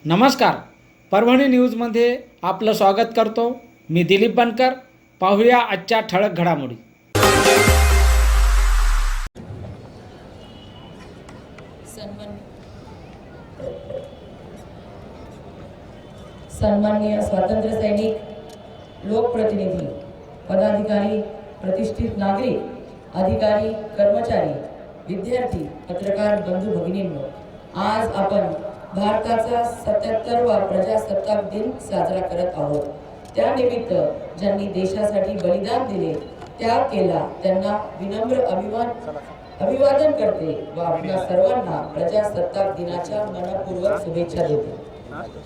नमस्कार, परभणी न्यूजमध्ये आपलं स्वागत करतो. मी दिलीप बनकर. पाहूया आजच्या ठळक घडामोडी. सन्माननीय स्वातंत्र्य सैनिक, लोकप्रतिनिधी, पदाधिकारी, प्रतिष्ठित नागरिक, अधिकारी, कर्मचारी, विद्यार्थी, पत्रकार बंधू भगिनींनो, आज आपण भारताचा 77वा प्रजासत्ताक दिन साजरा करत आहोत. त्यानिमित्त ज्यांनी देशासाठी बलिदान दिले, त्याग केला, त्यांना विनम्र अभिवादन करते व आपल्या सर्वांना प्रजासत्ताक दिनाच्या मनपूर्वक शुभेच्छा देते.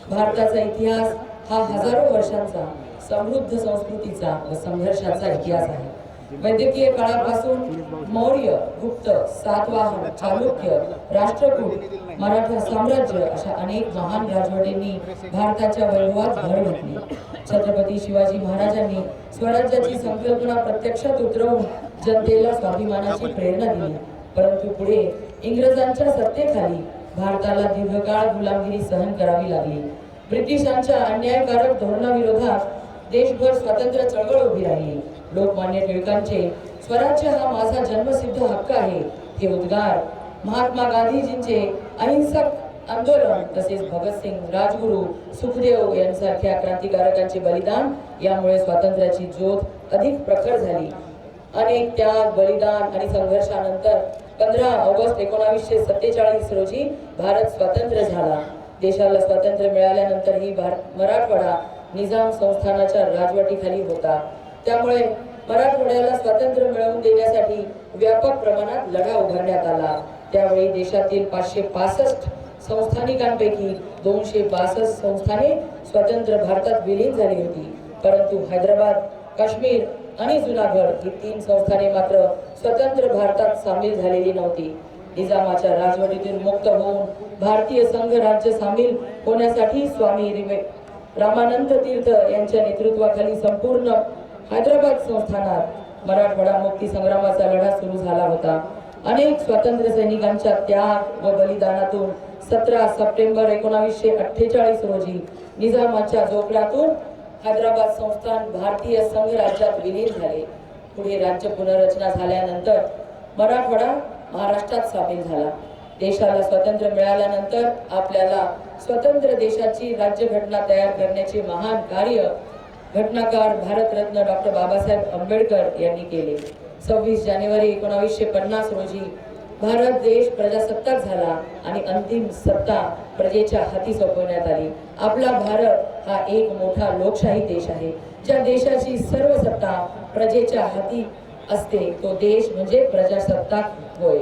भारताचा इतिहास हा हजारो वर्षांचा समृद्ध संस्कृतीचा व संघर्षाचा इतिहास आहे. वैदिकीय काळापासून मौर्य, गुप्त, सातवाहन, चालुक्य, राष्ट्रकूट, मराठा साम्राज्य अशा अनेक महान राजवटींनी भारताच्या वैभवात भर घातली. छत्रपती शिवाजी महाराजांनी स्वराज्याची संकल्पना प्रत्यक्षात उतरवून जनतेला स्वाभिमानाची प्रेरणा दिली. परंतु पुढे इंग्रजांच्या सत्तेखाली भारताला दीर्घकाळ गुलामगिरी सहन करावी लागली. ब्रिटिशांच्या अन्यायकारक धोरणाविरोधात देशभर स्वातंत्र्य चळवळ उभी राहिली. लोकमान्य टिळकांचे स्वराज्य हा माझा जन्मसिद्ध हक्क आहे हे उद्गार, महात्मा गांधीजींचे अहिंसक आंदोलन, तसेच भगतसिंग, राजगुरू, सुखदेव यांसारख्या क्रांतिकारकांचे बलिदान यामुळे स्वातंत्र्याची ज्योत अधिक प्रखर झाली. अनेक त्याग, बलिदान आणि संघर्षानंतर 15 ऑगस्ट 1947 रोजी भारत स्वतंत्र झाला. देशाला स्वातंत्र्य मिळाल्यानंतरही मराठवाडा निजाम संस्थानाच्या राजवटीखाली होता. त्यामुळे मराठवाड्याला स्वातंत्र्य मिळवून देण्यासाठी व्यापक प्रमाणात लढा उभारण्यात आला. त्यावेळी देशातील 565 संस्थानिकांपैकी 262 संस्थाने स्वतंत्र भारतात विलीन झाली होती. परंतु हैदराबाद, काश्मीर आणि जुनागड ही 3 संस्थाने मात्र स्वतंत्र भारतात सामील झालेली नव्हती. निजामाच्या राजवटीतून मुक्त होऊन भारतीय संघ राज्य सामील होण्यासाठी स्वामी रामानंद तीर्थ यांच्या नेतृत्वाखाली संपूर्ण हैदराबाद संस्थानात मराठवाडा मुक्ती संग्रामाचा लढा सुरू झाला होता. अनेक स्वातंत्र्य सैनिकांच्या त्याग व बलिदानातून 17 सप्टेंबर 1948 रोजी निजामाच्या जोखडातून हैदराबाद संस्थान भारतीय संघ राज्यात विलीन झाले. पुढे राज्य पुनर्रचना झाल्यानंतर मराठवाडा महाराष्ट्रात सामील झाला. देशाला स्वातंत्र्य मिळाल्यानंतर आपल्याला स्वतंत्र देशाची राज्यघटना तयार करण्याचे महान कार्य घटनाकार भारतरत्न डॉक्टर बाबासाहेब आंबेडकर यांनी केले. 26 जानेवारी 1950 रोजी भारत देश प्रजासत्ताक झाला आणि अंतिम सत्ता प्रजेच्या हाती सोपवण्यात आली. आपला भारत हा एक मोठा लोकशाही देश आहे. ज्या देशाची सर्व सत्ता प्रजेच्या हाती असते तो देश म्हणजे प्रजासत्ताक होय.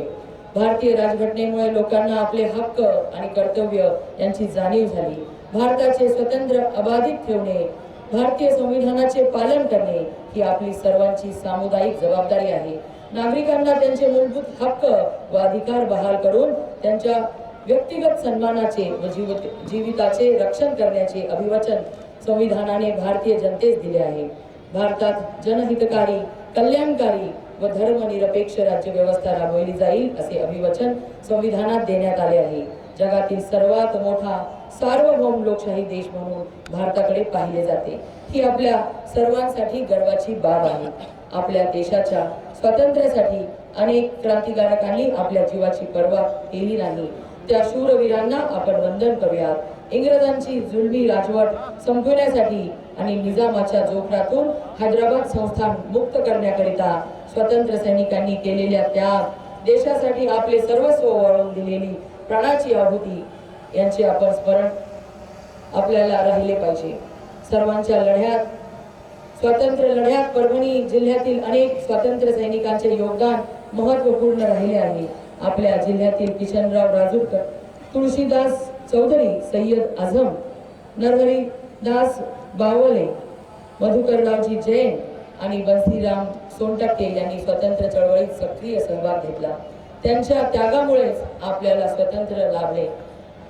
भारतीय राजघटनेमुळे लोकांना आपले हक्क आणि कर्तव्य यांची जाणीव झाली. भारताचे स्वातंत्र्य अबाधित ठेवणे, भारतीय संविधानाचे पालन करणे ही आपली सर्वांची सामुदायिक जबाबदारी आहे. नागरिकांना त्यांचे मूलभूत हक्क व अधिकार बहाल करून त्यांच्या व्यक्तिगत सन्मानाचे व जीविताचे रक्षण करण्याचे अभिवचन संविधानाने भारतीय जनतेस दिले आहे. भारतात जनहितकारी, कल्याणकारी व धर्मनिरपेक्ष राज्य व्यवस्था राबवली जाईल असे अभिवचन संविधानात देण्यात आले आहे. जगातील सर्वात मोठा सार्वभौम लोकशाही देश म्हणून भारताकडे पाहिले जाते. ही आपल्या सर्वांसाठी गर्वाची बाब आहे. आपल्या देशाच्या स्वातंत्र्यासाठी अनेक क्रांतिकारकांनी आपल्या जीवाची पर्वा केली नाही. त्या शूरवीरांना आपण वंदन करूयात. इंग्रजांची जुलमी राजवट संपवण्यासाठी आणि निजामाच्या जोखडातून हैदराबाद संस्थान मुक्त करण्याकरिता स्वतंत्र सैनिकांनी केलेल्या त्याग, देशासाठी आपले सर्वस्व वाळून दिलेली प्राणाची आहुती यांचे आपण स्मरण आपल्याला राहिले पाहिजे. सर्वांच्या लढ्यात, स्वातंत्र्य लढ्यात परभणी जिल्ह्यातील अनेक स्वातंत्र्य सैनिकांचे योगदान महत्त्वपूर्ण राहिले आहे. आपल्या जिल्ह्यातील किशनराव राजूरकर, तुळशीदास चौधरी, सय्यद आझम, नरहरीदास बावले, मधुकररावजी जैन आणि बन्सीराम सोनटक्के यांनी स्वतंत्र चळवळीत सक्रिय सहभाग घेतला. त्यांच्या त्यागामुळेच आपल्याला स्वातंत्र्य लाभले.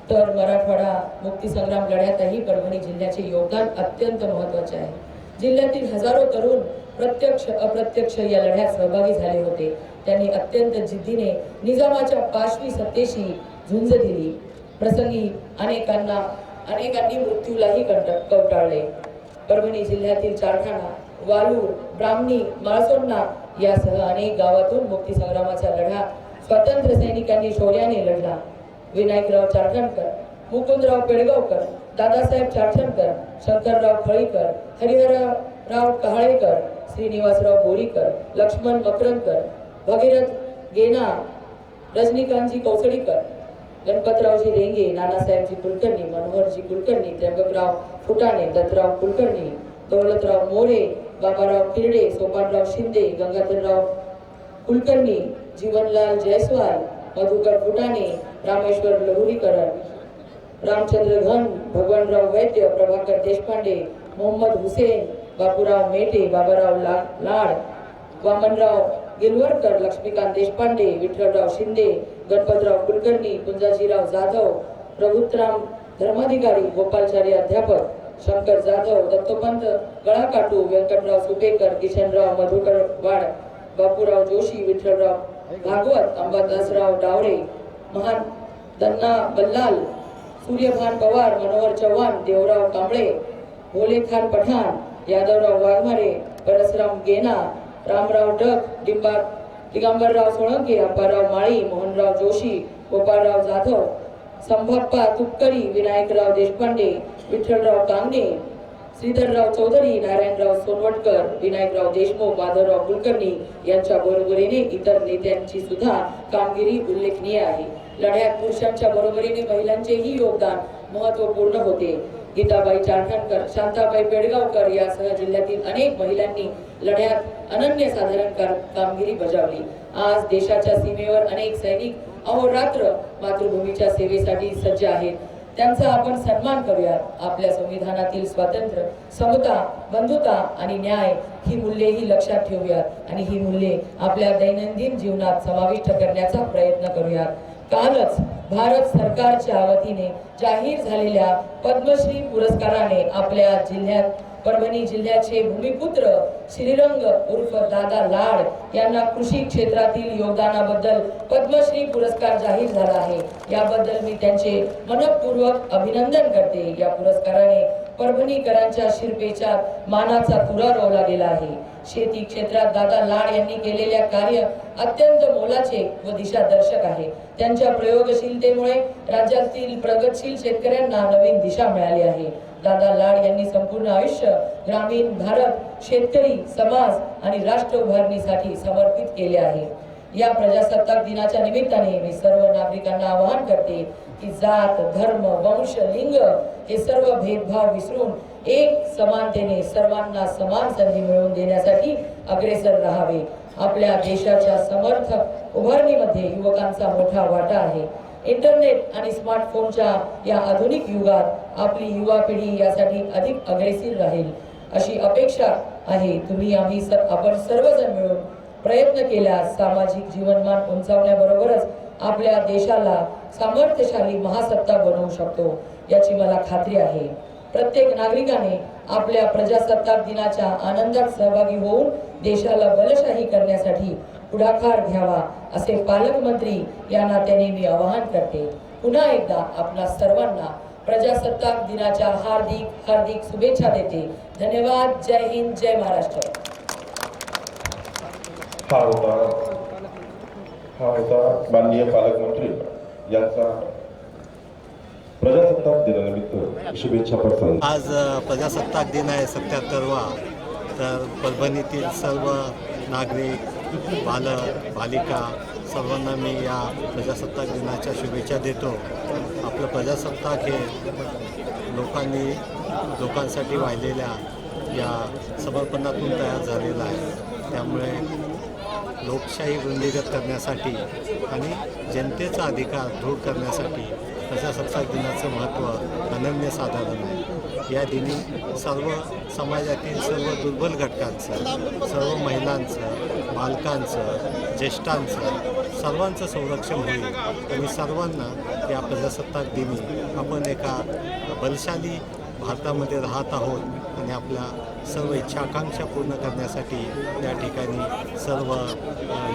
तर मराठवाडा मुक्ती संग्राम लढ्यातही परभणी जिल्ह्याचे योगदान अत्यंत महत्त्वाचे आहे. जिल्ह्यातील हजारो तरुण प्रत्यक्ष अप्रत्यक्ष या लढ्यात सहभागी झाले होते. त्यांनी अत्यंत जिद्दीने निजामाच्या पाशवी सत्तेशी झुंज दिली. प्रसंगी अनेकांना अनेकांनी मृत्यूलाही कवटाळले. परभणी जिल्ह्यातील चारठाणा, वालूर, ब्राह्मणी, माळसोन्ना यासह अनेक गावातून मुक्तीसंग्रामाचा लढा स्वातंत्र्य सैनिकांनी शौर्याने लढला. विनायकराव चारठणकर, मुकुंदराव पेडगावकर, दादासाहेब चारठणकर, शंकरराव खळीकर, हरिहरराव कहाळेकर, श्रीनिवासराव बोरीकर, लक्ष्मण मकरंदकर, भगीरथ गेना, रजनीकांतजी कौसडीकर, गणपतरावजी रेंगे, नानासाहेबजी कुलकर्णी, मनोहरजी कुलकर्णी, त्र्यंबकराव फुटाणे, दत्तराव कुलकर्णी, दौलतराव मोरे, बाबाराव किरडे, सोपानराव शिंदे, गंगाधरराव कुलकर्णी, जीवनलाल जयस्वाल, मधुकर फुटाणे, रामेश्वर लहुरीकर, रामचंद्र घन, भगवानराव वैद्य, प्रभाकर देशपांडे, मोहम्मद हुसेन, बापूराव मेटे, बाबाराव लाड, वामनराव गिलवरकर, लक्ष्मीकांत देशपांडे, विठ्ठलराव शिंदे, गणपतराव कुलकर्णी, कुंजाजीराव जाधव, प्रभुतराम धर्माधिकारी, गोपालचारी अध्यापक, शंकर जाधव, दत्तोपंत गळाकाटू, व्यंकटराव सुपेकर, किशनराव मधुकर वाड, बापूराव जोशी, विठ्ठलराव भागवत, अंबादासराव डावरे, महान दन्ना बल्लाल, सूर्यभान पवार, मनोहर चव्हाण, देवराव कांबळे, भोलेखान पठाण, यादवराव वाघमारे, परसराम गेना, रामराव डक, दिगंबरराव सोळंके, अप्पाराव माळी, मोहनराव जोशी, गोपाळराव जाधव, संभप्पा तुपकरी, विनायकराव देशपांडे, विठ्ठलराव कांगणे, श्रीधरराव चौधरी, नारायणराव सोनवटकर, विनायकराव देशमुख, माधवराव कुलकर्णी यांच्या बरोबरीने इतर नेत्यांची सुद्धा कामगिरी उल्लेखनीय आहे. लढ्यात पुरुषांच्या बरोबरीने महिलांचेही योगदान महत्त्वपूर्ण होते. गीताबाई चारठणकर, शांताबाई पेडगावकर यासह जिल्ह्यातील अनेक महिलांनी लढ्यात अनन्यसाधारण कामगिरी बजावली. आज देशाच्या सीमेवर अनेक सैनिक अहोरात्र मातृभूमीच्या सेवेसाठी सज्ज आहेत. त्यांचा आपण सन्मान करूया. आपल्या संविधानातील स्वातंत्र्य, समता, बंधुता आणि न्याय ही मूल्येही लक्षात ठेवूयात आणि ही मूल्ये आपल्या दैनंदिन जीवनात समाविष्ट करण्याचा प्रयत्न करूयात. कालच भारत सरकारच्या वतीने जाहीर झालेल्या पद्मश्री पुरस्काराने आपल्या जिल्ह्यात परभणी जिल्ह्याचे भूमिपुत्र श्रीरंग उर्फ दादा लाड यांना कृषी क्षेत्रातील योगदानाबद्दल पद्मश्री पुरस्कार जाहीर झाला आहे. याबद्दल मी त्यांचे मनपूर्वक अभिनंदन करते. या पुरस्काराने परभणीकरांच्या शिरपेच्या मानाचा तुरा रोवला गेला आहे. शेती क्षेत्रात दादा लाड यांनी केलेल्या कार्य अत्यंत मोलाचे व दिशादर्शक आहे. त्यांच्या प्रयोगशीलतेमुळे राज्यातील प्रगतशील शेतकऱ्यांना नवीन दिशा मिळाली आहे. दादा लाड यांनी संपूर्ण आयुष्य ग्रामीण भारत, शेतकरी, समाज आणि राष्ट्र उभारणीसाठी समर्पित केले आहे. या प्रजासत्ताक दिनाच्या निमित्ताने मी सर्व नागरिकांना आवाहन करते की जात, धर्म, वंश, लिंग हे सर्व भेदभाव विसरून एक समानतेने सर्वांना समान संधी मिळवून देण्यासाठी अग्रेसर राहावे. आपल्या देशाच्या समर्थ उभारणीमध्ये युवकांचा मोठा वाटा आहे. इंटरनेट आणि स्मार्टफोनच्या या आधुनिक युगात आपली युवा पिढी यासाठी अधिक अग्रेसिव्ह राहील अशी अपेक्षा आहे. आपण सर्वजण मिळून प्रयत्न केल्यास सामाजिक जीवनमान उंचावण्याबरोबरच आपल्या देशाला सामर्थ्यशाली महासत्ता बनवू शकतो याची मला खात्री आहे. प्रत्येक नागरिकाने आपल्या प्रजासत्ताक दिनाच्या आनंदात सहभागी होऊन देशाला बलशाही करण्यासाठी पुढाकार घ्यावा असे पालकमंत्री या नात्याने मी आवाहन करते. पुन्हा एकदा आपल्या सर्वांना प्रजासत्ताक दिनाच्या हार्दिक हार्दिक शुभेच्छा देते. धन्यवाद. जय हिंद, जय महाराष्ट्र. हा होता माननीय पालकमंत्री यांचा प्रजासत्ताक दिनानिमित्त शुभेच्छा प्रसंग. आज प्रजासत्ताक दिन आहे 77वा. तर परभणीतील सर्व नागरिक, बालक, बालिका सर्वांना मी या प्रजासत्ताक दिनाच्या शुभेच्छा देतो. आपलं प्रजासत्ताक हे लोकांसाठी वाहिलेल्या या समर्पणातून तयार झालेलं आहे. त्यामुळे लोकशाही वृद्धिंगत करण्यासाठी आणि जनतेचा अधिकार दृढ करण्यासाठी प्रजासत्ताक दिनाचं महत्त्व अनन्यसाधारण आहे. या दिनी सर्व समाजातील सर्व दुर्बल घटकांचं, सर्व महिलांचं, बालकांचं, ज्येष्ठांचं सर्वांचं संरक्षण होईल आणि सर्वांना या प्रजासत्ताक दिनी आपण एका बलशाली भारतामध्ये राहत आहोत आणि आपल्या सर्व इच्छा आकांक्षा पूर्ण करण्यासाठी या ठिकाणी सर्व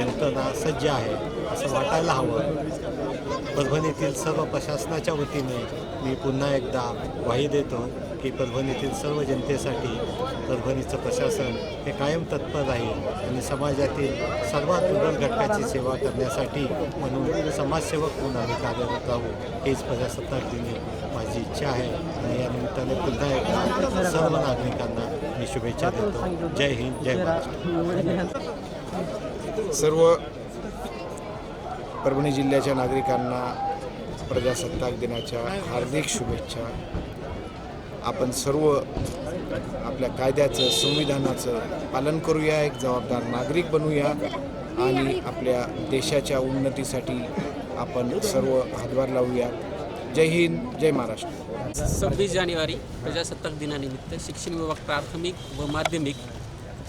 यंत्रणा सज्ज आहे असं वाटायला हवं. परभणीतील सर्व प्रशासनाच्या वतीने मी पुन्हा एकदा ग्वाही देतो की परभणीतील सर्व जनतेसाठी परभणीचं प्रशासन हे कायम तत्पर राहील आणि समाजातील सर्वात दुर्बल घटकाची सेवा करण्यासाठी म्हणून समाजसेवक म्हणून आम्ही कार्यरत राहू हीच प्रजासत्ताक दिनी माझी इच्छा आहे. आणि या निमित्ताने पुन्हा एकदा सर्व नागरिकांना मी शुभेच्छा देतो. जय हिंद, जय महाराष्ट्र. सर्व परभणी जिल्ह्याच्या नागरिकांना प्रजासत्ताक दिनाच्या हार्दिक शुभेच्छा. आपण सर्व आपल्या कायद्याचं, संविधानाचं पालन करूया, एक जबाबदार नागरिक बनूया आणि आपल्या देशाच्या उन्नतीसाठी आपण सर्व हातभार लावूया. जय हिंद, जय महाराष्ट्र. 26 जानेवारी प्रजासत्ताक दिनानिमित्त शिक्षण विभाग प्राथमिक व माध्यमिक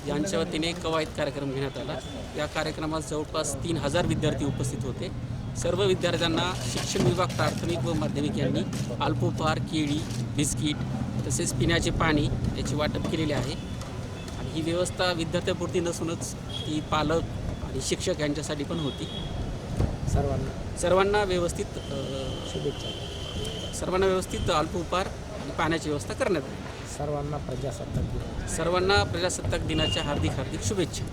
यांच्या वतीने कवायत कार्यक्रम घेण्यात आला. या कार्यक्रमात जवळपास 3000 विद्यार्थी उपस्थित होते. सर्व विद्यार्थ्यांना शिक्षण विभाग प्राथमिक व माध्यमिक यांनी अल्पोपहार, केळी, बिस्किट तसेच पिण्याचे पाणी याची वाटप केलेले आहे. आणि ही व्यवस्था विद्यार्थ्यापुरती नसूनच ती पालक आणि शिक्षक यांच्यासाठी पण होती. सर्वांना व्यवस्थित शुभेच्छा. सर्वांना व्यवस्थित अल्पोपहार आणि पाण्याची व्यवस्था करण्यात आली. सर्वांना प्रजासत्ताक दिनाच्या हार्दिक शुभेच्छा.